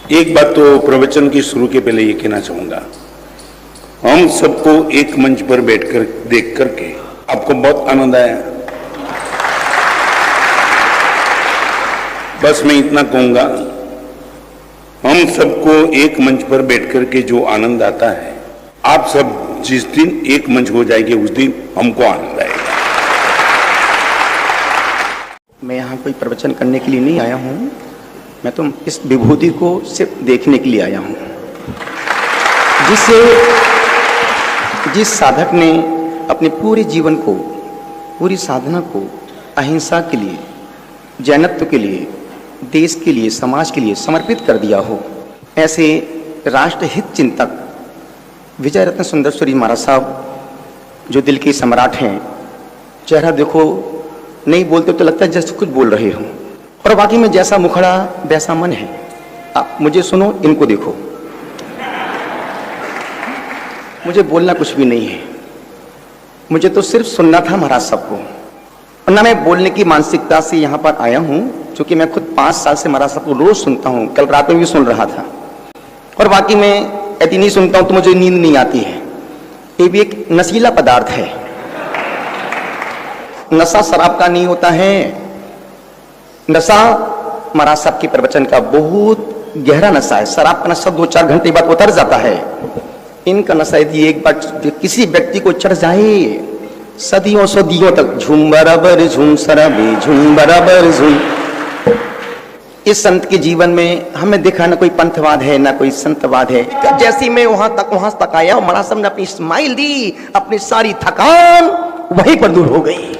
एक बात तो प्रवचन की शुरू के पहले ये कहना चाहूंगा, हम सबको एक मंच पर बैठकर देख करके आपको बहुत आनंद आया। बस मैं इतना कहूंगा, हम सबको एक मंच पर बैठकर के जो आनंद आता है, आप सब जिस दिन एक मंच हो जाएंगे उस दिन हमको आनंद आएगा। मैं यहाँ कोई प्रवचन करने के लिए नहीं आया हूँ, मैं तो इस विभूति को सिर्फ देखने के लिए आया हूँ, जिस साधक ने अपने पूरे जीवन को, पूरी साधना को अहिंसा के लिए, जैनत्व के लिए, देश के लिए, समाज के लिए समर्पित कर दिया हो, ऐसे राष्ट्रहित चिंतक विजय रत्न सुंदरश्वरी महाराज साहब जो दिल के सम्राट हैं, चेहरा देखो, नहीं बोलते तो लगता है जैसे कुछ बोल रहे हो, और वाकई में जैसा मुखड़ा वैसा मन है। आप मुझे सुनो, इनको देखो, मुझे बोलना कुछ भी नहीं है, मुझे तो सिर्फ सुनना था महाराज साहब को, और ना मैं बोलने की मानसिकता से यहाँ पर आया हूँ, क्योंकि मैं खुद 5 साल से महाराज साहब को रोज सुनता हूँ, कल रात में भी सुन रहा था, और वाकई में यदि नहीं सुनता हूँ तो मुझे नींद नहीं आती है। ये भी एक नशीला पदार्थ है। नशा शराब का नहीं होता है, नशा महाराज साहब के प्रवचन का बहुत गहरा नशा है। शराब का नशा 2-4 घंटे बाद उतर जाता है, इनका नशा यदि एक बार किसी व्यक्ति को चढ़ जाए, सदियों सदियों तक झूम बराबर झूम शराबी झूम बराबर झूम। इस संत के जीवन में हमें देखा ना कोई पंथवाद है ना कोई संतवाद है। जैसी मैं वहां तक आया, महाराज साहब ने अपनी स्माइल दी, अपनी सारी थकान वहीं पर दूर हो गई।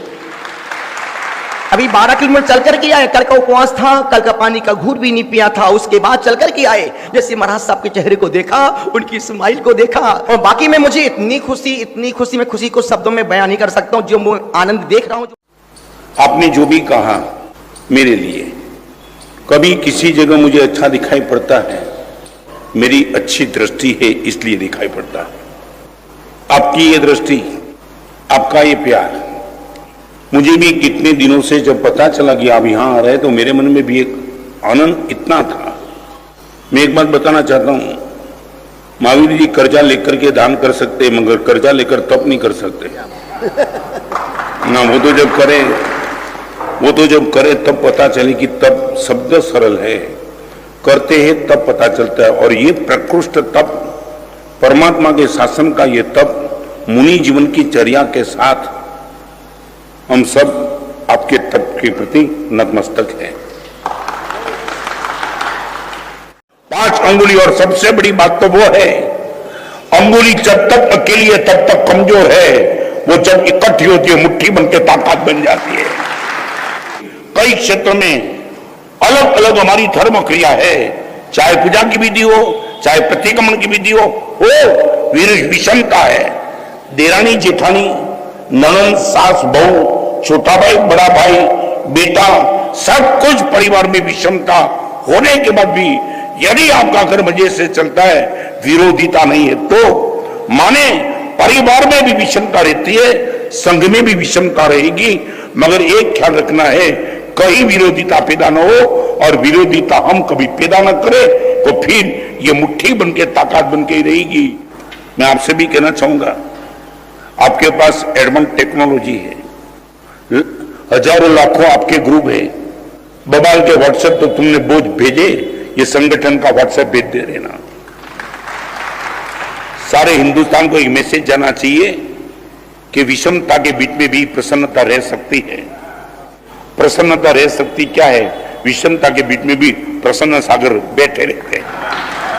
अभी 12 किलोमीटर चल करके आए, कल का उपवास था, कल का पानी का घूंट भी नहीं पिया था, उसके बाद चल करके आए। जैसे महाराज साहब के चेहरे को देखा, उनकी स्माइल को देखा, और बाकी में मुझे इतनी खुशी, मैं खुशी को शब्दों में बयान नहीं कर सकता हूँ, जो मैं आनंद देख रहा हूँ। आपने जो भी कहा मेरे लिए, कभी किसी जगह मुझे अच्छा दिखाई पड़ता है, मेरी अच्छी दृष्टि है इसलिए दिखाई पड़ता है। आपकी ये दृष्टि, आपका ये प्यार, मुझे भी कितने दिनों से जब पता चला कि आप यहां आ रहे, तो मेरे मन में भी एक आनंद इतना था। मैं एक बात बताना चाहता हूं, महावीर जी कर्जा लेकर के दान कर सकते, मगर कर्जा लेकर तप नहीं कर सकते ना। वो तो जब करे तब पता चले कि तप शब्द सरल है, करते हैं तब पता चलता है। और ये प्रकृष्ट तप, परमात्मा के शासन का ये तप, मुनि जीवन की चर्या के साथ हम सब आपके तप के प्रति नतमस्तक हैं। 5 अंगुली, और सबसे बड़ी बात तो वो है, अंगुली जब तक अकेली है तब तक कमजोर है, वो जब इकट्ठी होती है मुट्ठी बनकर ताकत बन जाती है। कई क्षेत्र में अलग अलग हमारी धर्म क्रिया है, चाहे पूजा की विधि हो, चाहे प्रतिक्रमण की विधि हो, विषमता है। देरानी जेठानी, ननद, सास, बहू, छोटा भाई, बड़ा भाई, बेटा, सब कुछ परिवार में विषमता होने के बाद भी यदि आपका घर मजे से चलता है, विरोधिता नहीं है, तो माने परिवार में भी विषमता रहती है, संघ में भी विषमता रहेगी, मगर एक ख्याल रखना है, कहीं विरोधिता पैदा न हो, और विरोधिता हम कभी पैदा न करें, तो फिर ये मुट्ठी बनके ताकत बनके रहेगी। मैं आपसे भी कहना चाहूंगा, आपके पास एडवांस टेक्नोलॉजी है, हजारों लाखों आपके ग्रुप है, बबाल के व्हाट्सएप तो तुमने बोझ भेजे, ये संगठन का व्हाट्सएप भेज दे देना। सारे हिंदुस्तान को एक मैसेज जाना चाहिए कि विषमता के बीच में भी प्रसन्नता रह सकती है। प्रसन्नता रह सकती क्या है, विषमता के बीच में भी प्रसन्न सागर बैठे रहते हैं।